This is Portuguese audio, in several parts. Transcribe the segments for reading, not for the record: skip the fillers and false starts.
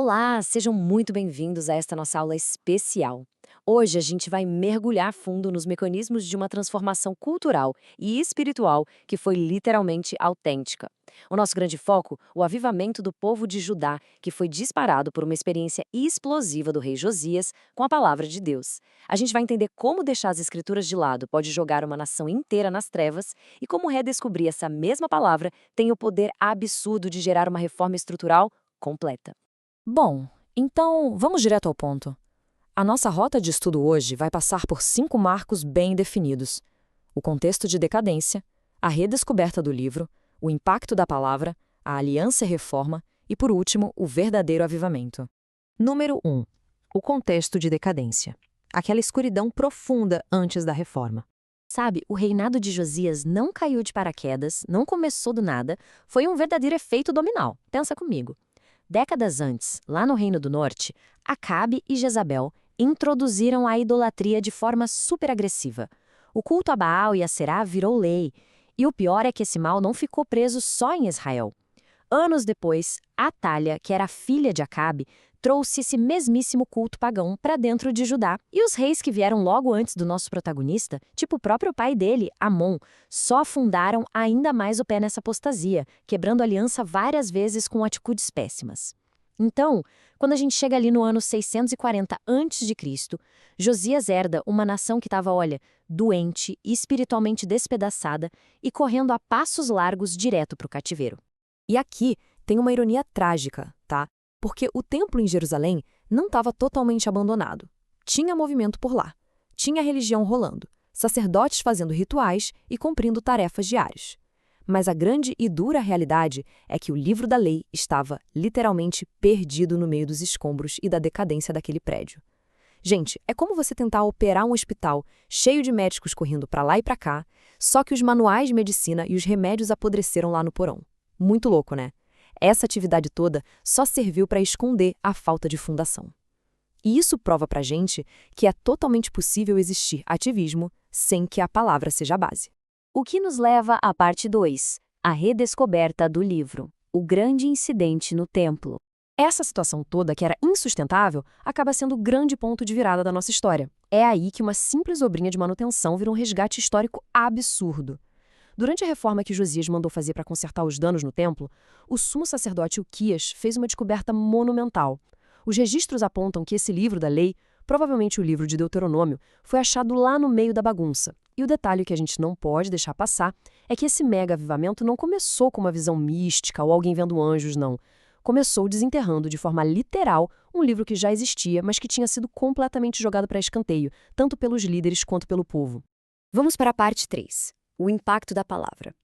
Olá, sejam muito bem-vindos a esta nossa aula especial. Hoje a gente vai mergulhar fundo nos mecanismos de uma transformação cultural e espiritual que foi literalmente autêntica. O nosso grande foco, o avivamento do povo de Judá, que foi disparado por uma experiência explosiva do rei Josias com a palavra de Deus. A gente vai entender como deixar as escrituras de lado pode jogar uma nação inteira nas trevas e como redescobrir essa mesma palavra tem o poder absurdo de gerar uma reforma estrutural completa. Bom, então vamos direto ao ponto. A nossa rota de estudo hoje vai passar por 5 marcos bem definidos: o contexto de decadência, a redescoberta do livro, o impacto da palavra, a aliança e reforma e, por último, o verdadeiro avivamento. Número 1. O contexto de decadência. Aquela escuridão profunda antes da reforma. Sabe, o reinado de Josias não caiu de paraquedas, não começou do nada, foi um verdadeiro efeito dominó. Pensa comigo. Décadas antes, lá no Reino do Norte, Acabe e Jezabel introduziram a idolatria de forma super agressiva. O culto a Baal e a Será virou lei. E o pior é que esse mal não ficou preso só em Israel. Anos depois, Atalha, que era filha de Acabe, trouxe esse mesmíssimo culto pagão para dentro de Judá. E os reis que vieram logo antes do nosso protagonista, tipo o próprio pai dele, Amon, só afundaram ainda mais o pé nessa apostasia, quebrando aliança várias vezes com atitudes péssimas. Então, quando a gente chega ali no ano 640 a.C., Josias herda uma nação que estava, olha, doente, espiritualmente despedaçada e correndo a passos largos direto para o cativeiro. E aqui tem uma ironia trágica, tá? Porque o templo em Jerusalém não estava totalmente abandonado. Tinha movimento por lá. Tinha religião rolando, sacerdotes fazendo rituais e cumprindo tarefas diárias. Mas a grande e dura realidade é que o livro da lei estava literalmente perdido no meio dos escombros e da decadência daquele prédio. Gente, é como você tentar operar um hospital cheio de médicos correndo para lá e para cá, só que os manuais de medicina e os remédios apodreceram lá no porão. Muito louco, né? Essa atividade toda só serviu para esconder a falta de fundação. E isso prova pra gente que é totalmente possível existir ativismo sem que a palavra seja a base. O que nos leva à parte 2, a redescoberta do livro, o grande incidente no templo. Essa situação toda, que era insustentável, acaba sendo o grande ponto de virada da nossa história. É aí que uma simples obrinha de manutenção vira um resgate histórico absurdo. Durante a reforma que Josias mandou fazer para consertar os danos no templo, o sumo sacerdote Ilquias fez uma descoberta monumental. Os registros apontam que esse livro da lei, provavelmente o livro de Deuteronômio, foi achado lá no meio da bagunça. E o detalhe que a gente não pode deixar passar é que esse mega avivamento não começou com uma visão mística ou alguém vendo anjos, não. Começou desenterrando de forma literal um livro que já existia, mas que tinha sido completamente jogado para escanteio, tanto pelos líderes quanto pelo povo. Vamos para a parte 3. O impacto da palavra.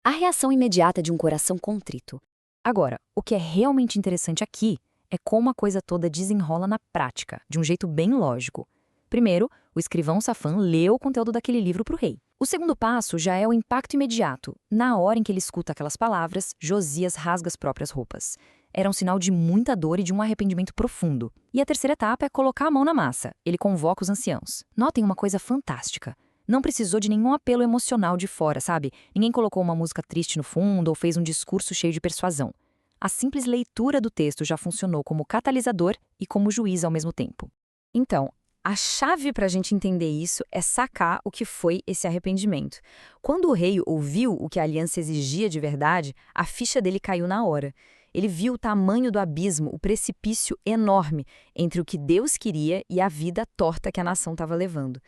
A reação imediata de um coração contrito. Agora, o que é realmente interessante aqui é como a coisa toda desenrola na prática, de um jeito bem lógico. Primeiro, o escrivão Safã leu o conteúdo daquele livro para o rei. O segundo passo já é o impacto imediato. Na hora em que ele escuta aquelas palavras, Josias rasga as próprias roupas. Era um sinal de muita dor e de um arrependimento profundo. E a terceira etapa é colocar a mão na massa. Ele convoca os anciãos. Notem uma coisa fantástica. Não precisou de nenhum apelo emocional de fora, sabe? Ninguém colocou uma música triste no fundo ou fez um discurso cheio de persuasão. A simples leitura do texto já funcionou como catalisador e como juiz ao mesmo tempo. Então, a chave para a gente entender isso é sacar o que foi esse arrependimento. Quando o rei ouviu o que a aliança exigia de verdade, a ficha dele caiu na hora. Ele viu o tamanho do abismo, o precipício enorme entre o que Deus queria e a vida torta que a nação estava levando.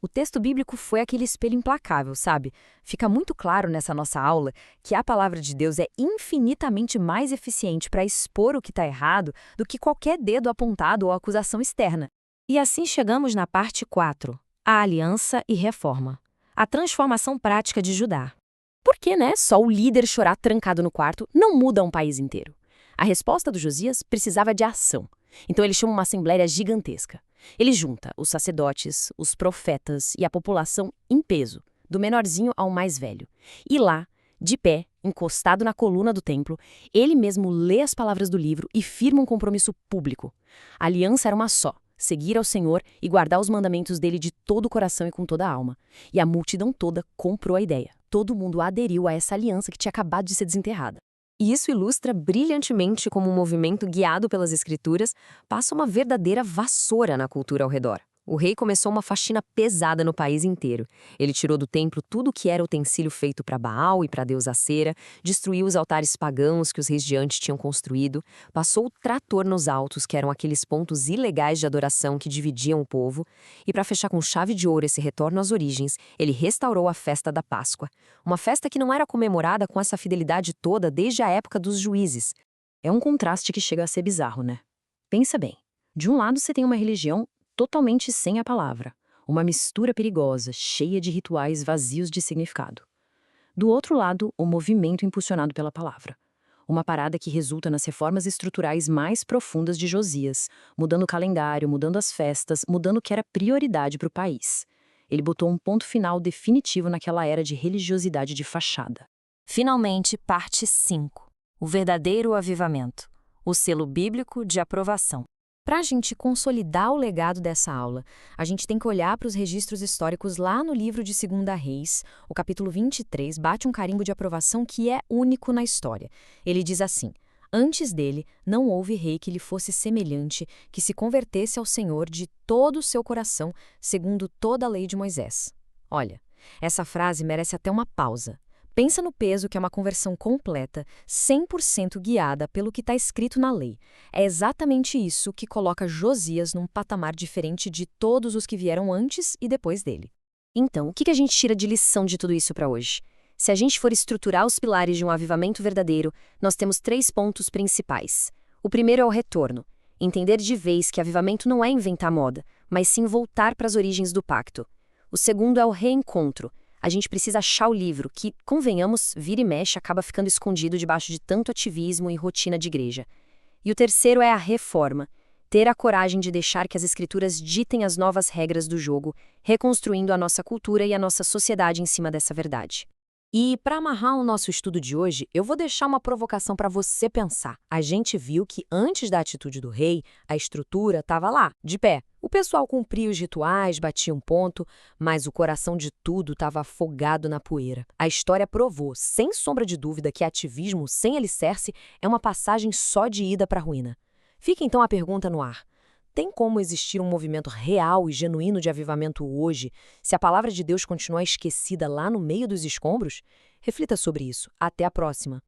O texto bíblico foi aquele espelho implacável, sabe? Fica muito claro nessa nossa aula que a palavra de Deus é infinitamente mais eficiente para expor o que está errado do que qualquer dedo apontado ou acusação externa. E assim chegamos na parte 4, a aliança e reforma. A transformação prática de Judá. Por que, né? Só o líder chorar trancado no quarto não muda um país inteiro. A resposta do Josias precisava de ação. Então ele chama uma assembleia gigantesca. Ele junta os sacerdotes, os profetas e a população em peso, do menorzinho ao mais velho. E lá, de pé, encostado na coluna do templo, ele mesmo lê as palavras do livro e firma um compromisso público. A aliança era uma só: seguir ao Senhor e guardar os mandamentos dele de todo o coração e com toda a alma. E a multidão toda comprou a ideia. Todo mundo aderiu a essa aliança que tinha acabado de ser desenterrada. E isso ilustra brilhantemente como um movimento guiado pelas escrituras passa uma verdadeira vassoura na cultura ao redor. O rei começou uma faxina pesada no país inteiro. Ele tirou do templo tudo o que era utensílio feito para Baal e para a deusa Cera, destruiu os altares pagãos que os reis de antes tinham construído, passou o trator nos altos, que eram aqueles pontos ilegais de adoração que dividiam o povo, e para fechar com chave de ouro esse retorno às origens, ele restaurou a festa da Páscoa. Uma festa que não era comemorada com essa fidelidade toda desde a época dos juízes. É um contraste que chega a ser bizarro, né? Pensa bem. De um lado você tem uma religião totalmente sem a palavra, uma mistura perigosa, cheia de rituais vazios de significado. Do outro lado, o movimento impulsionado pela palavra. Uma parada que resulta nas reformas estruturais mais profundas de Josias, mudando o calendário, mudando as festas, mudando o que era prioridade para o país. Ele botou um ponto final definitivo naquela era de religiosidade de fachada. Finalmente, parte 5. O verdadeiro avivamento. O selo bíblico de aprovação. Para a gente consolidar o legado dessa aula, a gente tem que olhar para os registros históricos lá no livro de 2 Reis, o capítulo 23, bate um carimbo de aprovação que é único na história. Ele diz assim: antes dele, não houve rei que lhe fosse semelhante, que se convertesse ao Senhor de todo o seu coração, segundo toda a lei de Moisés. Olha, essa frase merece até uma pausa. Pensa no peso que é uma conversão completa, 100% guiada pelo que está escrito na lei. É exatamente isso que coloca Josias num patamar diferente de todos os que vieram antes e depois dele. Então, o que a gente tira de lição de tudo isso para hoje? Se a gente for estruturar os pilares de um avivamento verdadeiro, nós temos 3 pontos principais. O primeiro é o retorno. Entender de vez que avivamento não é inventar moda, mas sim voltar para as origens do pacto. O segundo é o reencontro. A gente precisa achar o livro, que, convenhamos, vira e mexe acaba ficando escondido debaixo de tanto ativismo e rotina de igreja. E o terceiro é a reforma. Ter a coragem de deixar que as escrituras ditem as novas regras do jogo, reconstruindo a nossa cultura e a nossa sociedade em cima dessa verdade. E para amarrar o nosso estudo de hoje, eu vou deixar uma provocação para você pensar. A gente viu que antes da atitude do rei, a estrutura estava lá, de pé. O pessoal cumpria os rituais, batia um ponto, mas o coração de tudo estava afogado na poeira. A história provou, sem sombra de dúvida, que ativismo sem alicerce é uma passagem só de ida para a ruína. Fica então a pergunta no ar. Tem como existir um movimento real e genuíno de avivamento hoje, se a palavra de Deus continuar esquecida lá no meio dos escombros? Reflita sobre isso. Até a próxima!